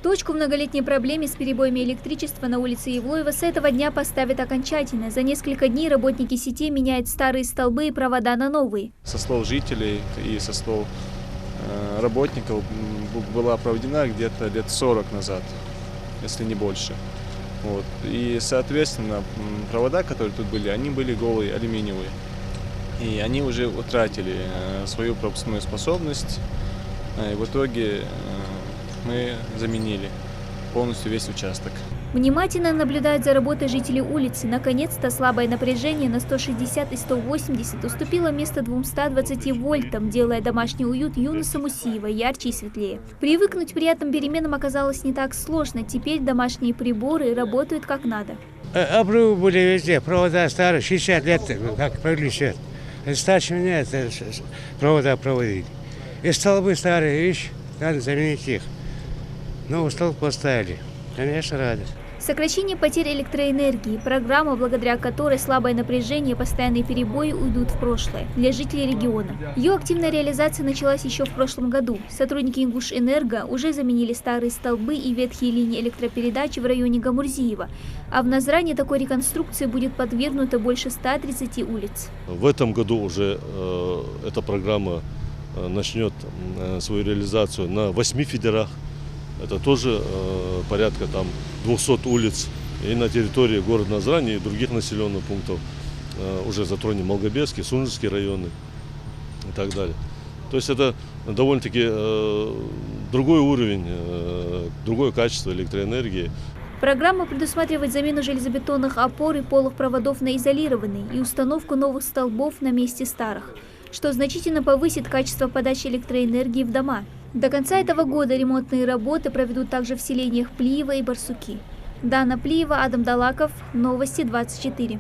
Точку в многолетней проблеме с перебоями электричества на улице Евлоева с этого дня поставят окончательно. За несколько дней работники сети меняют старые столбы и провода на новые. Со слов жителей и со слов работников была проведена где-то лет 40 назад, если не больше. Вот. И, соответственно, провода, которые тут были, они были голые, алюминиевые. И они уже утратили свою пропускную способность. И в итоге мы заменили полностью весь участок. Внимательно наблюдают за работой жителей улицы. Наконец-то слабое напряжение на 160 и 180 уступило место 220 вольтам, делая домашний уют Юнуса Мусиева ярче и светлее. Привыкнуть к приятным переменам оказалось не так сложно. Теперь домашние приборы работают как надо. Обрывы были везде, провода старые, 60 лет, как пролечат. Старше меня это провода проводили. И столбы старые, видишь, надо заменить их. Новый столб поставили. Конечно, рады. Сокращение потерь электроэнергии – программа, благодаря которой слабое напряжение и постоянные перебои уйдут в прошлое для жителей региона. Ее активная реализация началась еще в прошлом году. Сотрудники Ингушэнерго уже заменили старые столбы и ветхие линии электропередач в районе Гамурзиева. А в Назране такой реконструкции будет подвергнуто больше 130 улиц. В этом году уже эта программа начнет свою реализацию на 8 федерах. Это тоже порядка 200 улиц. И на территории города Назрани и других населенных пунктов уже затронем Малгобекский, Сунжский районы и так далее. То есть это довольно-таки другой уровень, другое качество электроэнергии. Программа предусматривает замену железобетонных опор и полых проводов на изолированные и установку новых столбов на месте старых, что значительно повысит качество подачи электроэнергии в дома. До конца этого года ремонтные работы проведут также в селениях Плиево и Барсуки. Дана Плиева, Адам Далаков, Новости 24.